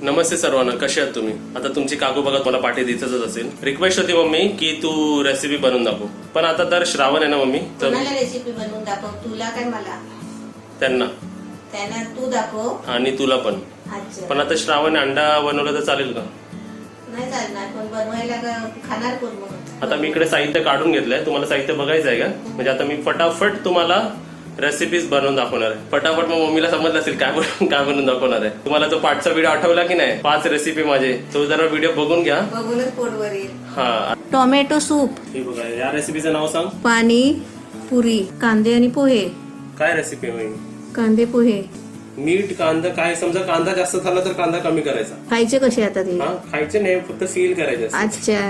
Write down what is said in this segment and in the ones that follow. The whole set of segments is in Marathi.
नमस्ते सर्वांना, कसे आहात तुम्ही? आता तुमची काकू बघा मला पाठी दिसतच असेल. रिक्वेस्ट होती मम्मी की तू रेसिपी बनवून दाखव. पण आता तर श्रावण आहे ना मम्मी, तर कोणाला रेसिपी बनवून दाखव? तुला काय मला? त्यांना त्यांना तू दाखव. आणि तुला पण. अच्छा. पण आता श्रावण अंडा बनवलं तर चालेल का? नाही चालणार, पण बनवायला खाणार कोण मग? आता मी इकडे साहित्य काढून घेतलंय. तुम्हाला साहित्य बघायचं आहे का? म्हणजे आता मी फटाफट तुम्हाला रेसिपीज बनवून दाखवणार आहे. फटाफट. मग मम्मीला समजलं असेल काय बनवून दाखवणार आहे. तुम्हाला तो पाठचा व्हिडिओ आठवला की नाही? 5 रेसिपी माझे, तो जरा व्हिडिओ बघून घ्या. बघूनच पोटवर येईल. हा, टोमॅटो सूप, हे बघा, या रेसिपीचं नाव सांग. पाणी पुरी, कांदे आणि पोहे. काय रेसिपी आहे? कांदे पोहे. मीठ, कांदा, काय समजा कांदा जास्त झाला तर कांदा कमी करायचा. खायचे कसे आता ते? हा, खायचे नाही, फक्त फील करायचे असते. अच्छा.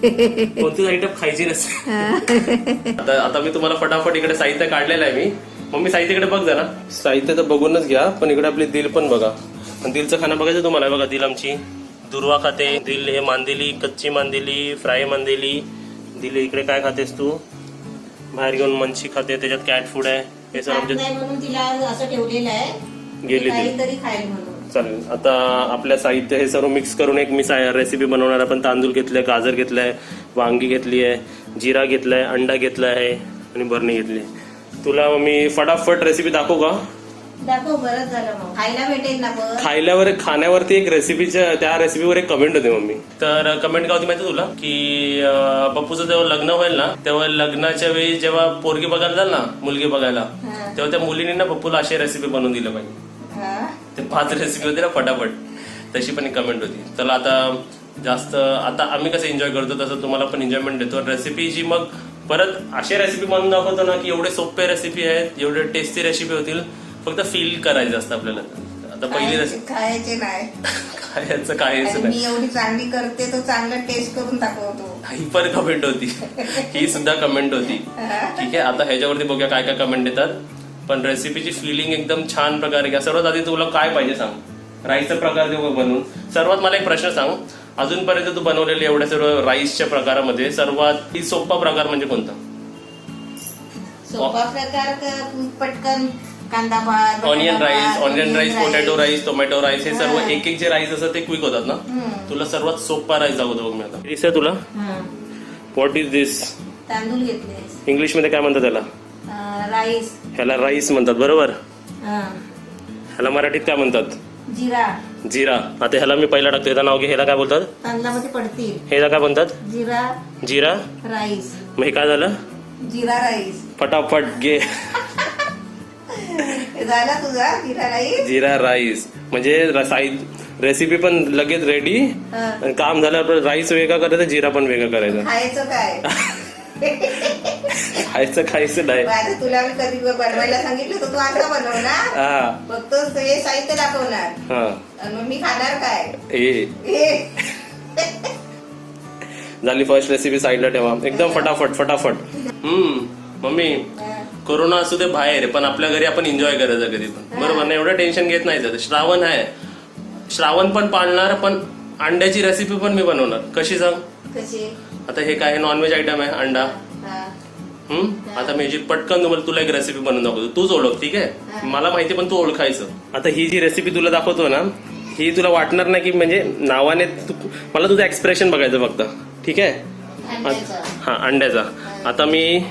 कोणतीच आयटम खायची नसते. आता मी तुम्हाला फटाफट इकडे साहित्य काढलेलं आहे. मी मम्मी साहित्याकडे बघ जरा. साहित्य तर बघूनच घ्या, पण इकडे आपली दिल पण बघा. आणि दिलचं खाणं बघायचं तुम्हाला. बघा, दिल आमची दुर्वा खाते. दिल हे मांदेली, कच्ची मांदेली, फ्राय मांदेली. दिल इकडे काय खातेस तू? बाहेर घेऊन मंची खाते, त्याच्यात कॅट फूड आहे. हे सर आमच्या म्हणून तिला असं ठेवलेलं आहे, गेली ती. काहीतरी खाईल म्हणून. चालेल. आता आपल्या साहित्य हे सर्व मिक्स करून एक मी रेसिपी बनवणार. आपण तांदूळ घेतले, गाजर घेतलाय, वांगी घेतली आहे, जिरा घेतलाय, अंडा घेतला आहे आणि बरणी घेतली. तुला मी फटाफट रेसिपी दाखवू का? दाखव, बरंच झालं. मग खायला भेटेल ना. पण खायल्यावर खाण्यावरती एक रेसिपीच्या, त्या रेसिपीवर एक कमेंट होती मम्मी. तर कमेंट काय होती माहिती तुला? की पप्पूचं जेव्हा लग्न होईल ना, तेव्हा लग्नाच्या वेळी जेव्हा पोरगी बघायला जाल ना, मुलगी बघायला, तेव्हा त्या मुलीने ना पप्पूला अशी रेसिपी बनवून दिलं पाहिजे. ते 5 रेसिपी होती ना फटाफट, तशी पण एक कमेंट होती. चला, आता जास्त आता आम्ही कसं एन्जॉय करतो तसं तुम्हाला पण एन्जॉयमेंट देतो. रेसिपीची मग परत अशी रेसिपी बनवून दाखवतो ना की एवढे सोपे रेसिपी आहेत, एवढे टेस्टी रेसिपी होतील. फक्त फील करायचं असतं आपल्याला. आता पहिली रेसिपी खायचे नाही, खायचं कायच नाही. मी एवढी चांगली करते तो चांगला टेस्ट करून दाखवतो. ही पण कमेंट होती, ही सुद्धा कमेंट होती. ठीक आहे, आता ह्याच्यावरती बघूया काय काय कमेंट येतात. पण रेसिपीची फिलिंग एकदम छान प्रकारे घ्या. सर्वात आधी तुला काय पाहिजे सांग. राईसचा प्रकार देऊ बनवून. सर्वात मला एक प्रश्न सांग, अजूनपर्यंत तू बनवलेले एवढ्या सर्व राईसच्या प्रकारामध्ये सर्वात सोपा प्रकार म्हणजे कोणता? सोपा प्रकार पटकन कांदा भात, onion rice, potato rice, tomato rice, हे सर्व एक एक जे राईस असतात ते क्विक होतात ना. तुला सर्वात सोपा राईस दाखवतो बघ मी आता. दिसतंय तुला? व्हॉट इज दिस? तांदूळ घेतले. इंग्लिश मध्ये काय म्हणतात त्याला? राईस. ह्याला राईस म्हणतात, बरोबर. ह्याला मराठीत काय म्हणतात? जिरा. जिरा. आता ह्याला मी पहिला टाकतो. ह्याला नाव घे. ह्याला काय बोलतात? तांदळामध्ये पडतील. ह्याला काय म्हणतात? जिरा. जिरा राईस. मग हे काय झालं? जिरा राईस. फटाफट घे. झाला तुझा जिरा राईस. जिरा राईस म्हणजे रेसिपी पण लगेच रेडी. काम झालं, राईस वेगळा करायचा, जिरा पण वेगळा करायचा. खायचं काय? खायचं नाही. आता तुला मी कधी बनवायला सांगितलं तर तू आता बनवणार. फक्त हे साहित्य दाखवणार आणि मग मी खाणार काय? झाली फर्स्ट रेसिपी. साईडला ठेवा. एकदम फटाफट. मम्मी, कोरोना असू दे बाहेर, पण आपल्या घरी आपण एन्जॉय करायचं कधी पण, बरोबर ना? एवढं टेन्शन घेत नाही. श्रावण आहे, श्रावण पण पाळणार, पण अंड्याची रेसिपी पण मी बनवणार. कशी सांग? कशी? आता हे काय नॉनव्हेज आयटम आहे, अंडा. आता मी पटकन तुला एक रेसिपी बनवून दाखवतो. तूच ओळख, ठीक आहे? मला माहिती, पण तू ओळखायचं. आता ही जी रेसिपी तुला दाखवतो ना, ही तुला वाटणार नाही की म्हणजे नावाने, मला तुझं एक्सप्रेशन बघायचं फक्त, ठीक आहे? हा, अंड्याचा. आता मी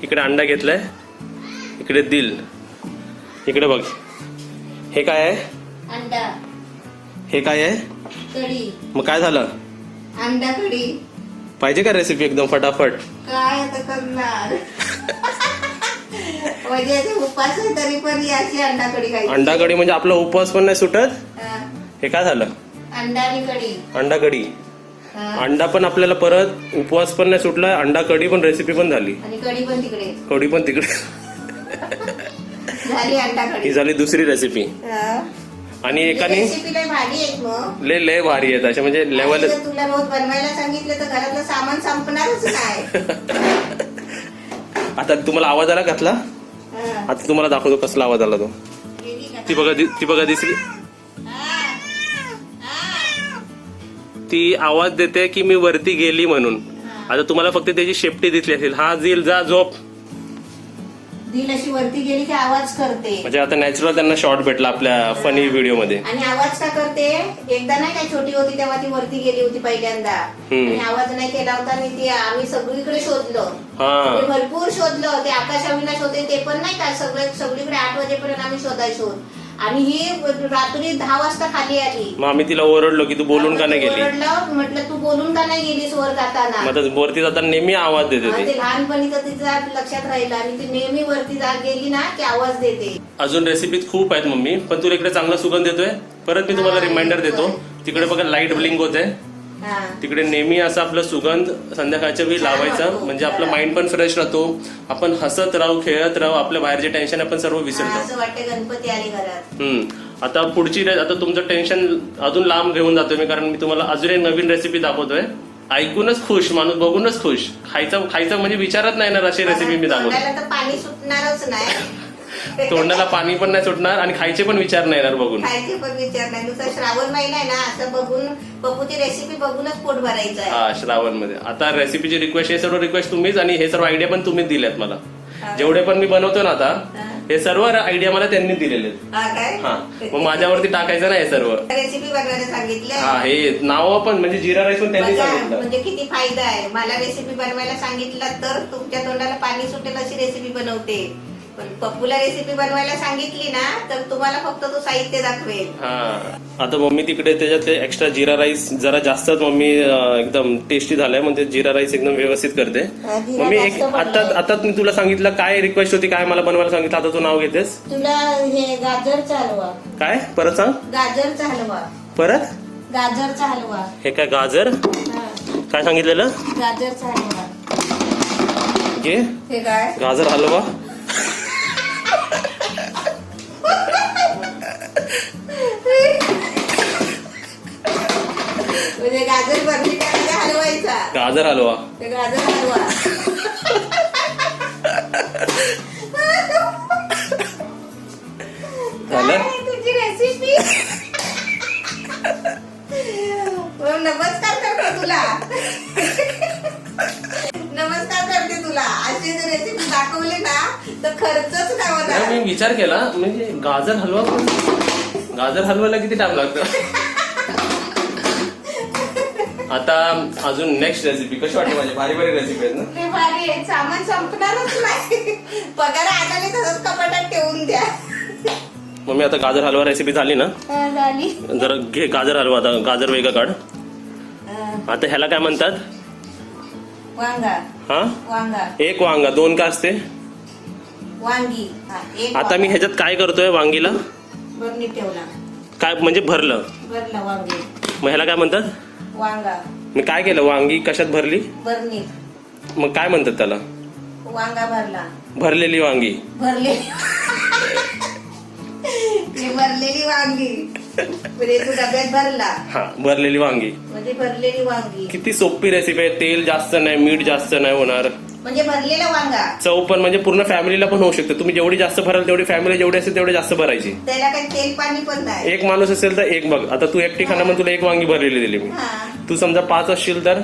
इकडे अंडा घेतलाय, इकडे दिल, इकडे बघ. हे काय आहे? अंडा. हे काय आहे? कढी. मग काय झालं? अंडा कढी. पाहिजे का रेसिपी एकदम फटाफट? काय आता करणार? म्हणजे उपास आहे तरी पण याची अंडा कढी खायची. अंडा कढी म्हणजे आपला उपवास पण नाही सुटत. हे काय झालं? अंडा आणि कढी. अंडा कढी. अंडा पण आपल्याला परत उपवास पण नाही सुटला, अंडा कढी पण रेसिपी पण झाली, आणि कढी पण तिकडे. कढी पण तिकडे झाली अंडा कढी. ही झाली दुसरी रेसिपी. आणि एकाने लय भारी आहेत अशा, म्हणजे लेवल. तुला रोज बनवायला सांगितलं तर घरातलं सामान संपणारच नाही. आता तुम्हाला आवाज आला घातला. आता तुम्हाला दाखवतो कसला आवाज आला तो. ती बघा दिसली. ती आवाज देते की मी वरती गेली म्हणून. आता तुम्हाला फक्त त्याची शेपटी दिसली असेल. हा, झील जा झोप. दिल अशी वरती गेली की आवाज करते. म्हणजे आता नॅचरल त्यांना शॉर्ट भेटला आपल्या फनी व्हिडिओ मध्ये. आणि आवाज का करते, एकदा नाही काय छोटी होती तेव्हा ती वरती गेली होती पहिल्यांदा आणि आवाज नाही केला होता आणि ती आम्ही सगळीकडे शोधलं. म्हणजे भरपूर शोधलं. ते आकाश अविनाश होते ते पण नाही का सगळीकडे 8 वाजेपर्यंत आम्ही शोधायचो. आणि ही रात्री 10 वाजता खाली आली. मग आम्ही तिला ओरडलो की तू बोलून का नाही गेली. ओरडलं, म्हटलं तू बोलून का नाही गेलीस वर जाताना. मग वरती जाताना नेहमी आवाज देते ते लहानपणीच तिचा लक्षात राहिलं आणि ती नेहमी वरती गेली ना की आवाज देते. अजून रेसिपीत खूप आहेत मम्मी, पण तुला इकडे चांगला सुगंध देतोय. परत मी तुम्हाला रिमाइंडर देतो, तिकडे बघा लाईट ब्लिंक होते. तिकडे नेहमी असं आपलं सुगंध संध्याकाळच्या वेळी लावायचा, म्हणजे आपलं माइंड पण फ्रेश राहतो. आपण हसत राहू, खेळत राहू, आपल्या बाहेरचे टेन्शन आपण सर्व विसरतो. असं वाटतं गणपती आले घरात. आता पुढची आता तुमचं टेन्शन अजून लांब घेऊन जातोय मी, कारण मी तुम्हाला अजून एक नवीन रेसिपी दाखवतोय. ऐकूनच खुश माणूस, बघूनच खुश. खायचं म्हणजे विचारत नाही ना, अशी रेसिपी मी दाखवतो. पाणी सुटणारच नाही, तोंडाला पाणी पण नाही सुटणार आणि खायचे पण विचार नाही येणार बघून. खायचे पण विचार नाही. नुसतं श्रावण महिना आहे ना, असं बघून पप्पूची रेसिपी बघूनच पोट भरायचं आहे. हा, श्रावण मध्ये आता रेसिपीची रिक्वेस्ट, हे सर्व रिक्वेस्ट तुम्हीच आणि हे सर्व आयडिया पण तुम्हीच दिल्यात मला. जेवढे पण मी बनवतो ना आता, हे सर्व आयडिया मला त्यांनी दिलेले. हा, मग माझ्यावरती टाकायचं ना हे सर्व रेसिपी बनवायला सांगितलं. हा, हे नाव पण म्हणजे जिरा राईस पण त्यांनी सांगितलं. म्हणजे किती फायदा आहे. मला रेसिपी बनवायला सांगितलं तर तुमच्या तोंडाला पाणी सुटेल अशी रेसिपी बनवते. पण पप्पूला रेसिपी बनवायला सांगितली ना तर तुम्हाला फक्त तो साहित्य दाखवेल. हा, आता मम्मी तिकडे त्याच्यात एक्स्ट्रा जिरा राईस जरा जास्तच मम्मी एकदम टेस्टी झालाय, म्हणजे जिरा राईस एकदम व्यवस्थित करते मम्मी. एक आता मी तुला सांगितलं काय रिक्वेस्ट होती, काय मला बनवायला सांगितलं, आता तू नाव घेतेस. तुला हे गाजरचा हलवा. काय परत सांग. गाजरचा हलवा. परत गाजरचा हलवा. हे काय गाजर काय सांगितलेलं. गाजरचा हलवा. हे काय गाजर हलवा. म्हणजे गाजर भरली का हलवायचा. गाजर हलवा. गाजर हलवा. तुझी रेसिपी. नमस्कार करते तुला. नमस्कार करते तुला. अशी जर रेसिपी दाखवली ना तर खर्चच काय होणार. मी विचार केला म्हणजे गाजर हलवा, गाजर हलवायला किती टाइम लागतो. आता अजून नेक्स्ट रेसिपी कशी वाटते माझी. भारी भारी रेसिपी आहेत ना. भारी आहे. सामान संपणारच नाही. पगार आणाले तसंच कपाटात ठेवून द्या. मम्मी आता गाजर हलवा रेसिपी झाली ना. झाली. जरा घे गाजर हलवा. आता गाजर वेगळं काढ. आता ह्याला काय म्हणतात. वांगा. हा, वांगा. एक वांगा. 2 का असते वांगी. आता मी ह्याच्यात काय करतोय, वांगीला बरणी ठेवला. काय म्हणजे भरलं वांगी. मग ह्याला काय म्हणतात. वांगा. मी काय केलं, वांगी कशात भरली. बरणी. मग काय म्हणतात त्याला. वांगा भरला. भरलेली वांगी. भरलेली वांगी म्हणजे तू डब्यात भरला. हा, भरलेली वांगी म्हणजे भरलेली वांगी. किती सोपी रेसिपी आहे. तेल जास्त नाही, मीठ जास्त नाही होणार. म्हणजे भरलेला वांगा. चव पण म्हणजे पूर्ण फॅमिलीला पण होऊ शकते. तुम्ही जेवढी जास्त भराल तेवढी फॅमिली जेवढी असेल तेवढी जास्त भरायची. त्याला काही तेल पाणी पण नाही. एक माणूस असेल तर एक. बघ आता तू एकटी खाणार, मग तुला 1 वांगी भरलेली दिली मी. तू समजा 5 असशील तर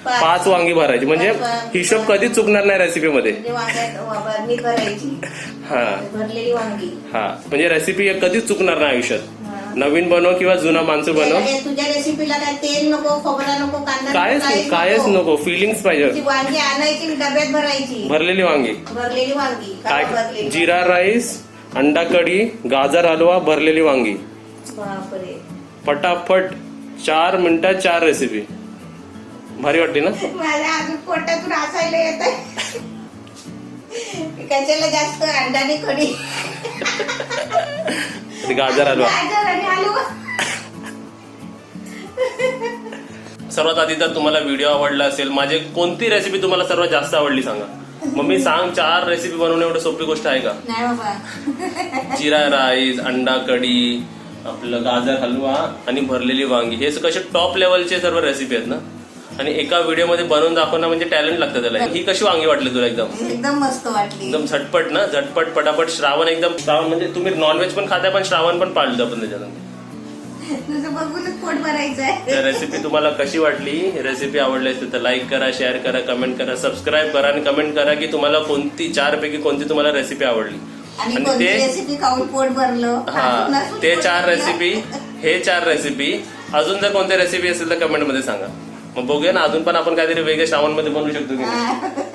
5 वांगी भरायची. म्हणजे हिशोब कधीच चुकणार नाही रेसिपी मध्ये. हा, भरलेली वांगी. हा, म्हणजे रेसिपी कधीच चुकणार नाही आयुष्यात. नवीन बनव किंवा जुना माणसं बनव. तुझ्या रेसिपीला काय तेल नको, खोबरा नको, कांदा कायच नको. फिलिंग्स पाहिजे. वांगी आणायची डब्यात भरायची. भरलेली वांगी. भरलेली वांगी. काय जिरा राईस, अंडा कढी, गाजर हलवा, भरलेली वांगी. बापरे. पटापट 4 मिनिटात 4 रेसिपी. भारी वाटते ना. मला अजून पोटातून हसायला येत आहे. कशाला जास्त अंडाने कढी. गाजर हलवा. सर्वात आधी तर तुम्हाला व्हिडिओ आवडला असेल, माझे कोणती रेसिपी तुम्हाला सर्वात जास्त आवडली सांगा. मम्मी सांग. 4 रेसिपी बनवणं एवढं सोपी गोष्ट आहे का. नाही बाबा. जिरा राईस, अंडा कढी, आपलं गाजर हलवा आणि भरलेली वांगी, हे कसे टॉप लेवलचे सर्व रेसिपी आहेत ना. आणि एका व्हिडिओ मध्ये बनवून दाखवणं म्हणजे टॅलेंट लागतं त्याला. ही कशी वांगी वाटली तुला. एकदम मस्त वाटली. एकदम झटपट ना. झटपट पटापट. श्रावण एकदम. श्रावण म्हणजे तुम्ही नॉनव्हेज पण खाताय पण श्रावण पण पाळलं आपण त्याच्यात. तुझं बघूनच पोट भरायचं आहे. तर रेसिपी तुम्हाला कशी वाटली, रेसिपी आवडली असेल तर लाईक करा, शेअर करा, कमेंट करा, सबस्क्राईब करा आणि कमेंट करा की तुम्हाला कोणती 4 पैकी कोणती तुम्हाला रेसिपी आवडली. आणि कोणती रेसिपी खाऊन पोट भरलं. हा ते 4 रेसिपी, हे 4 रेसिपी, अजून जर कोणत्या रेसिपी असेल तर कमेंट मध्ये सांगा. मग बघूया ना, अजून पण आपण काहीतरी वेगळ्या श्रावणमध्ये बनवू शकतो की नाही.